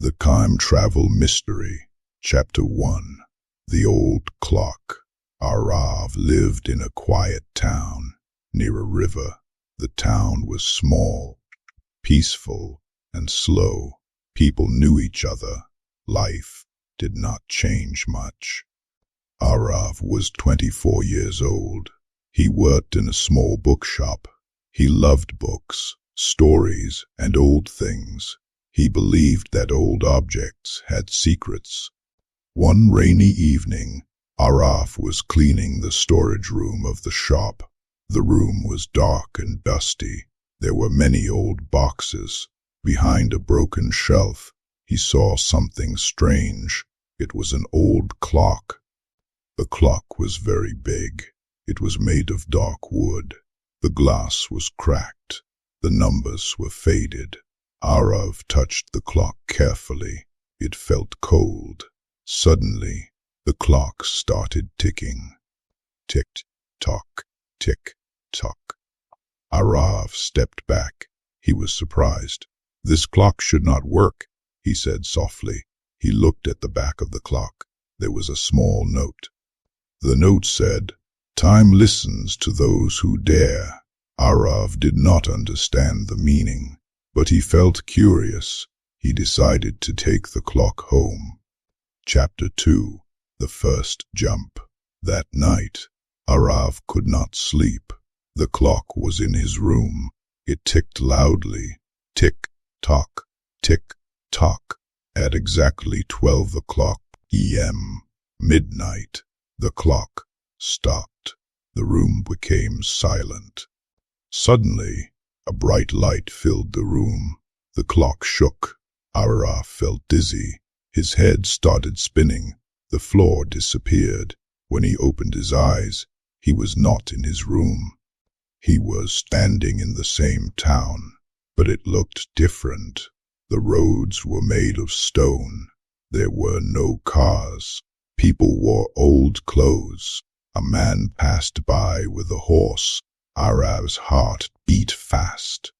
The Time Travel Mystery, Chapter 1. The Old Clock. Arav lived in a quiet town near a river. The town was small, peaceful, and slow. People knew each other. Life did not change much. Arav was 24 years old. He worked in a small bookshop. He loved books, stories, and old things. He believed that old objects had secrets. One rainy evening, Arav was cleaning the storage room of the shop. The room was dark and dusty. There were many old boxes. Behind a broken shelf, he saw something strange. It was an old clock. The clock was very big. It was made of dark wood. The glass was cracked. The numbers were faded. Arav touched the clock carefully. It felt cold. Suddenly, the clock started ticking. Tick-tock, tick-tock. Arav stepped back. He was surprised. "This clock should not work," he said softly. He looked at the back of the clock. There was a small note. The note said, "Time listens to those who dare." Arav did not understand the meaning, but he felt curious. He decided to take the clock home. Chapter 2. The First Jump. That night, Arav could not sleep. The clock was in his room. It ticked loudly. Tick-tock, tick-tock. At exactly 12 o'clock p.m., midnight, the clock stopped. The room became silent. Suddenly, a bright light filled the room. The clock shook. Arav felt dizzy. His head started spinning. The floor disappeared. When he opened his eyes, he was not in his room. He was standing in the same town, but it looked different. The roads were made of stone. There were no cars. People wore old clothes. A man passed by with a horse. Arav's heart beat fast.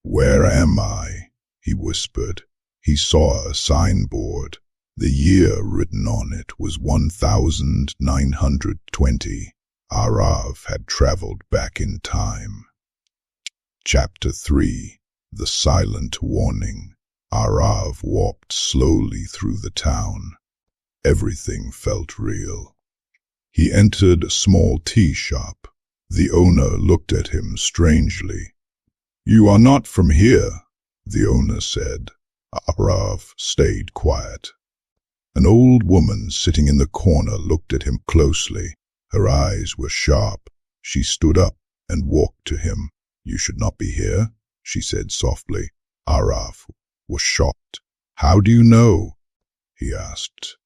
"Where am I?" he whispered. He saw a signboard. The year written on it was 1920. Arav had traveled back in time. Chapter 3. The Silent Warning. Arav walked slowly through the town. Everything felt real. He entered a small tea shop. The owner looked at him strangely. "You are not from here," the owner said. Arav stayed quiet. An old woman sitting in the corner looked at him closely. Her eyes were sharp. She stood up and walked to him. "You should not be here," she said softly. Arav was shocked. "How do you know?" he asked.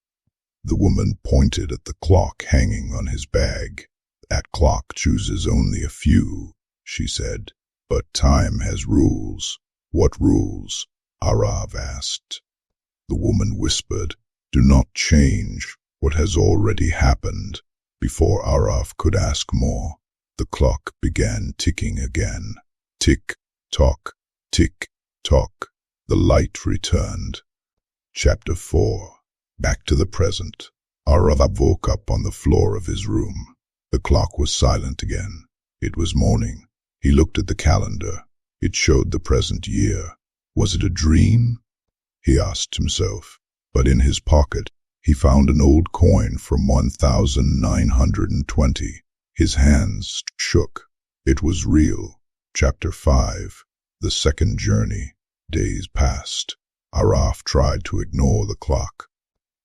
The woman pointed at the clock hanging on his bag. "That clock chooses only a few," she said. "But time has rules." "What rules?" Arav asked. The woman whispered, "Do not change what has already happened." Before Arav could ask more, the clock began ticking again. Tick-tock, tick-tock. The light returned. Chapter 4. Back to the present. Arav woke up on the floor of his room. The clock was silent again. It was morning. He looked at the calendar. It showed the present year. Was it a dream? He asked himself. But in his pocket, he found an old coin from 1920. His hands shook. It was real. Chapter 5. The Second Journey. Days passed. Arav tried to ignore the clock,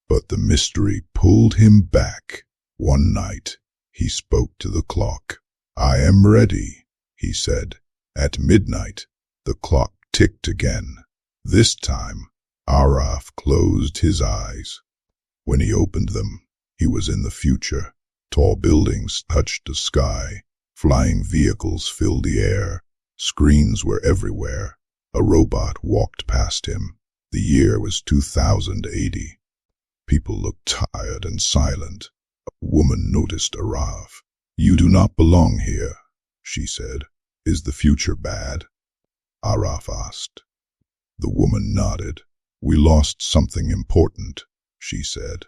but the mystery pulled him back. One night, he spoke to the clock. "I am ready," he said. At midnight, the clock ticked again. This time, Arav closed his eyes. When he opened them, he was in the future. Tall buildings touched the sky. Flying vehicles filled the air. Screens were everywhere. A robot walked past him. The year was 2080. People looked tired and silent. A woman noticed Arav. "You do not belong here," she said. "Is the future bad?" Arav asked. The woman nodded. "We lost something important," she said.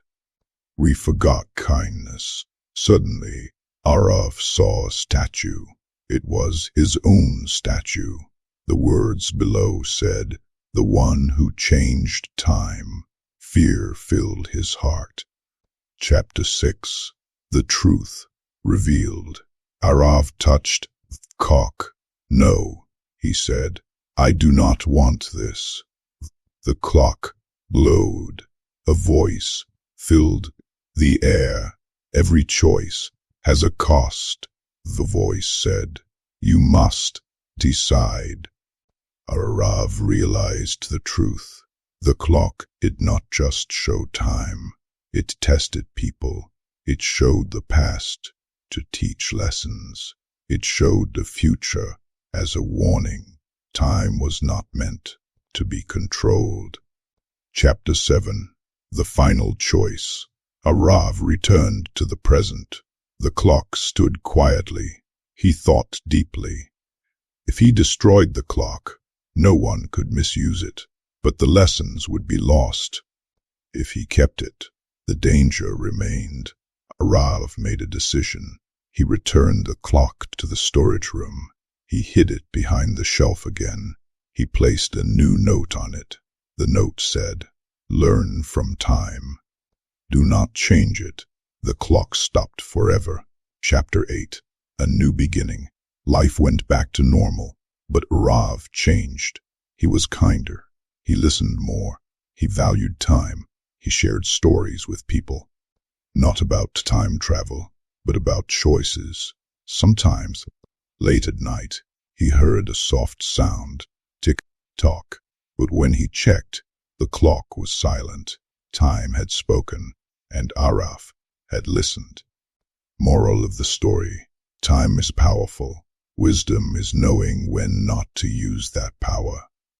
"We forgot kindness." Suddenly, Araf saw a statue. It was his own statue. The words below said, "The one who changed time." Fear filled his heart. Chapter 6. The Truth Revealed. Araf touched the clock. "No," he said, "I do not want this." The clock glowed. A voice filled the air. "Every choice has a cost," the voice said. "You must decide." Araf realized the truth. The clock did not just show time. It tested people. It showed the past to teach lessons. It showed the future as a warning. Time was not meant to be controlled. Chapter 7. The Final Choice. Araf returned to the present. The clock stood quietly. He thought deeply. If he destroyed the clock, no one could misuse it, but the lessons would be lost. If he kept it, the danger remained. Araf made a decision. He returned the clock to the storage room. He hid it behind the shelf again. He placed a new note on it. The note said, "Learn from time. Do not change it." The clock stopped forever. Chapter 8. A New Beginning. Life went back to normal, but Araf changed. He was kinder. He listened more. He valued time. He shared stories with people. Not about time travel, but about choices. Sometimes, late at night, he heard a soft sound, tick-tock, but when he checked, the clock was silent. Time had spoken, and Araf had listened. Moral of the story: time is powerful. Wisdom is knowing when not to use that power.